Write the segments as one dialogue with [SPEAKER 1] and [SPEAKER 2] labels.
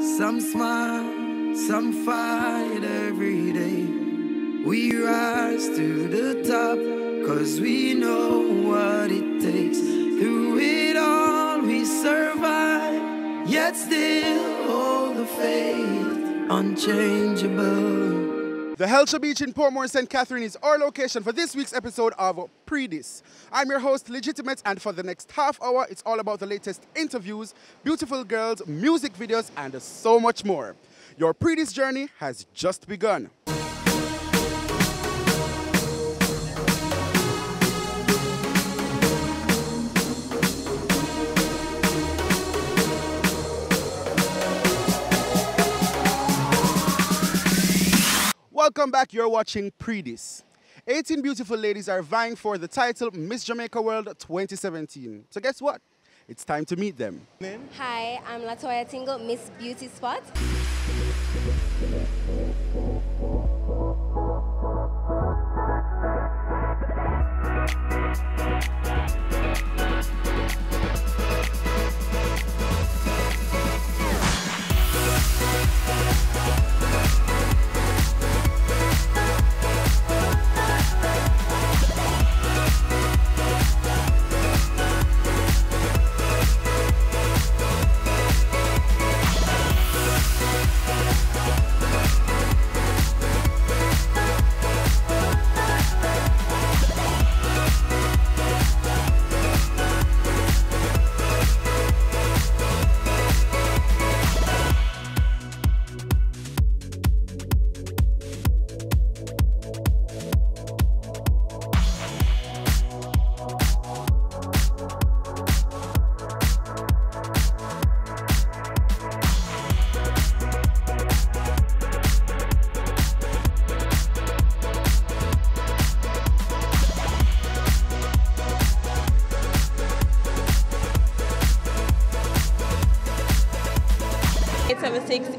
[SPEAKER 1] Some smile, some fight every day. We rise to the top, cause we know what it takes. Through it all we survive, yet still hold the faith, unchangeable.
[SPEAKER 2] The Hellshire Beach in Portmore, St. Catherine is our location for this week's episode of Pree Dis. I'm your host, Lijitimate, and for the next half hour, it's all about the latest interviews, beautiful girls, music videos, and so much more. Your Pree Dis journey has just begun. Welcome back, you're watching Pree Dis. 18 beautiful ladies are vying for the title Miss Jamaica World 2017. So guess what? It's time to meet them.
[SPEAKER 3] Hi, I'm Latoya Tingle, Miss Beauty Spot.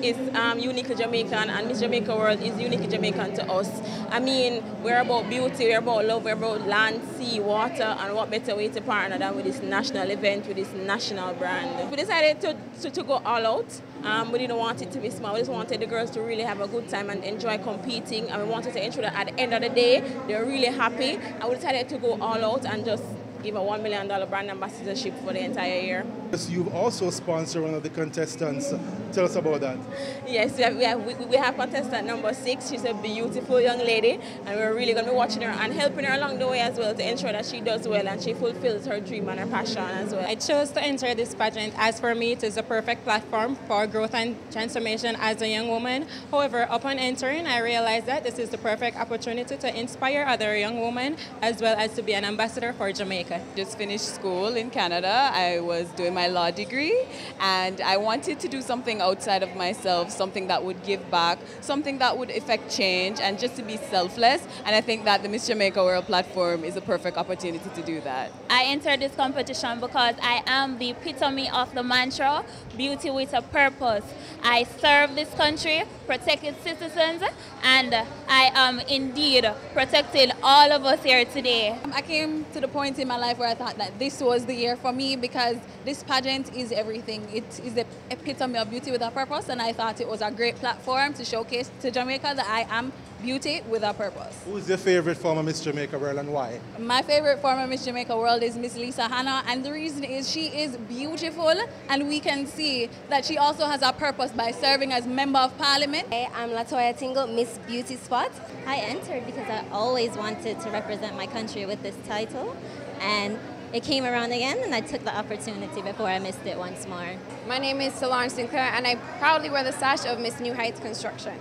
[SPEAKER 4] Is uniquely Jamaican, and Miss Jamaica World is uniquely Jamaican to us. I mean, we're about beauty, we're about love, we're about land, sea, water, and what better way to partner than with this national event, with this national brand. We decided to go all out. We didn't want it to be small. We just wanted the girls to really have a good time and enjoy competing, and we wanted to ensure that at the end of the day, they're really happy. And we decided to go all out and just give a $1 million brand ambassadorship for the entire year.
[SPEAKER 5] Yes, you've also sponsored one of the contestants. Tell us about that.
[SPEAKER 4] Yes, we have contestant number 6. She's a beautiful young lady, and we're really going to be watching her and helping her along the way as well to ensure that she does well and she fulfills her dream and her passion as well.
[SPEAKER 6] I chose to enter this pageant as for me it is a perfect platform for growth and transformation as a young woman. However, upon entering, I realized that this is the perfect opportunity to inspire other young women as well as to be an ambassador for Jamaica.
[SPEAKER 7] Just finished school in Canada. I was doing my law degree and I wanted to do something outside of myself, something that would give back, something that would affect change and just to be selfless. And I think that the Miss Jamaica World platform is a perfect opportunity to do that.
[SPEAKER 8] I entered this competition because I am the epitome of the mantra, beauty with a purpose. I serve this country, protect its citizens, and I am indeed protecting all of us here today.
[SPEAKER 7] I came to the point in my life where I thought that this was the year for me because this pageant is everything. It is the epitome of beauty with a purpose, and I thought it was a great platform to showcase to Jamaica that I am beauty with a purpose.
[SPEAKER 5] Who's your favorite former Miss Jamaica World and why?
[SPEAKER 7] My favorite former Miss Jamaica World is Miss Lisa Hannah, and the reason is she is beautiful and we can see that she also has a purpose by serving as Member of Parliament.
[SPEAKER 3] Hey, I'm Latoya Tingle, Miss Beauty Spot. I entered because I always wanted to represent my country with this title, and it came around again and I took the opportunity before I missed it once more.
[SPEAKER 9] My name is Solange Sinclair and I proudly wear the sash of Miss New Heights Construction.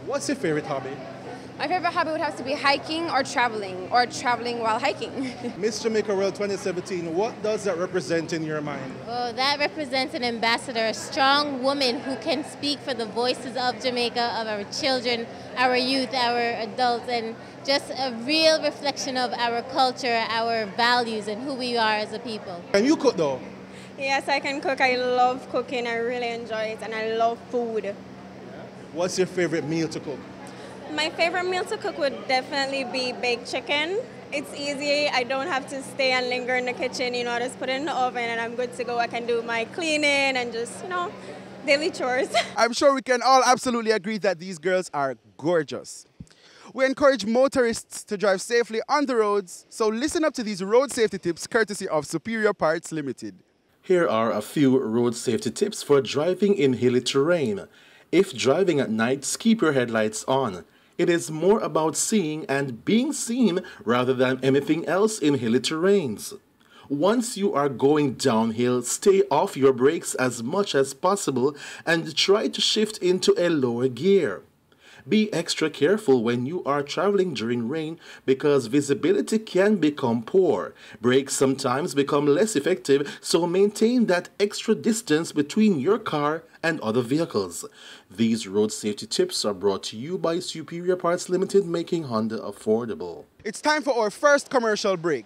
[SPEAKER 5] What's your favorite hobby?
[SPEAKER 9] My favorite hobby would have to be hiking or traveling while hiking.
[SPEAKER 5] Miss Jamaica World 2017, what does that represent in your mind?
[SPEAKER 3] Oh, that represents an ambassador, a strong woman who can speak for the voices of Jamaica, of our children, our youth, our adults, and just a real reflection of our culture, our values, and who we are as a people.
[SPEAKER 5] Can you cook though?
[SPEAKER 4] Yes, I can cook. I love cooking. I really enjoy it, and I love food.
[SPEAKER 5] What's your favorite meal to cook?
[SPEAKER 4] My favorite meal to cook would definitely be baked chicken. It's easy. I don't have to stay and linger in the kitchen. You know, I just put it in the oven and I'm good to go. I can do my cleaning and just, you know,
[SPEAKER 10] Daily chores.
[SPEAKER 2] I'm sure we can all absolutely agree that these girls are gorgeous. We encourage motorists to drive safely on the roads, so listen up to these road safety tips courtesy of Superior Parts Limited.
[SPEAKER 11] Here are a few road safety tips for driving in hilly terrain. If driving at night, keep your headlights on. It is more about seeing and being seen rather than anything else in hilly terrains. Once you are going downhill, stay off your brakes as much as possible and try to shift into a lower gear. Be extra careful when you are traveling during rain because visibility can become poor. Brakes sometimes become less effective, so maintain that extra distance between your car and other vehicles. These road safety tips are brought to you by Superior Parts Limited, making Honda affordable.
[SPEAKER 2] It's time for our first commercial break.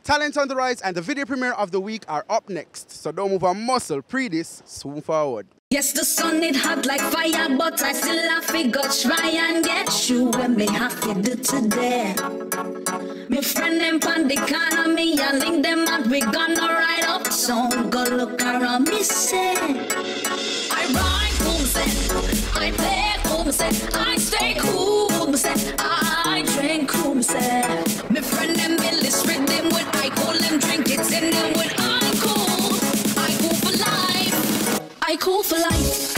[SPEAKER 2] Talent on the Rise and the video premiere of the week are up next, so don't move a muscle. Pree Dis, soon forward.
[SPEAKER 12] Yes, the sun it hot like fire, but I still have to go try and get you when me have to do today. Me friend them pan the corner, me I link them and we gonna ride up soon. Go look around me say, I ride cool set, I play cool set, I stay cool set, I drink cool set. Me friend them Billy split them with I cool them drink it in them with I cool for life. I cool for life.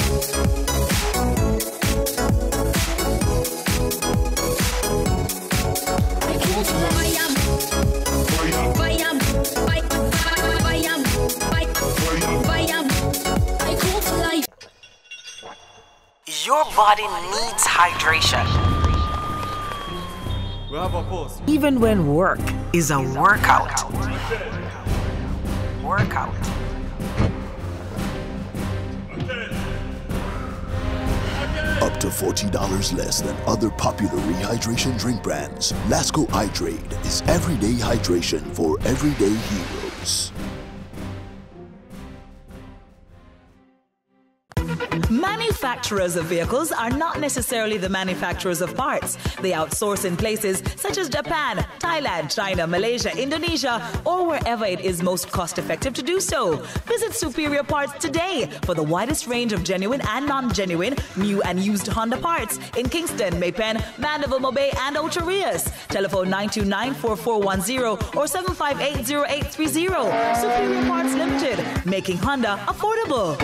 [SPEAKER 12] I cool for life. I cool for life.
[SPEAKER 13] Your body needs hydration.
[SPEAKER 14] We have a post.
[SPEAKER 13] Even when work is a workout. Workout.
[SPEAKER 15] Up to $40 less than other popular rehydration drink brands, Lasco Hydrate is everyday hydration for everyday heroes.
[SPEAKER 13] Manufacturers of vehicles are not necessarily the manufacturers of parts. They outsource in places such as Japan, Thailand, China, Malaysia, Indonesia, or wherever it is most cost-effective to do so. Visit Superior Parts today for the widest range of genuine and non-genuine, new and used Honda parts in Kingston, Maypen, Mandeville, Mobay, and Ocherias. Telephone 929-4410 or 758-0830. Superior Parts Limited, making Honda affordable.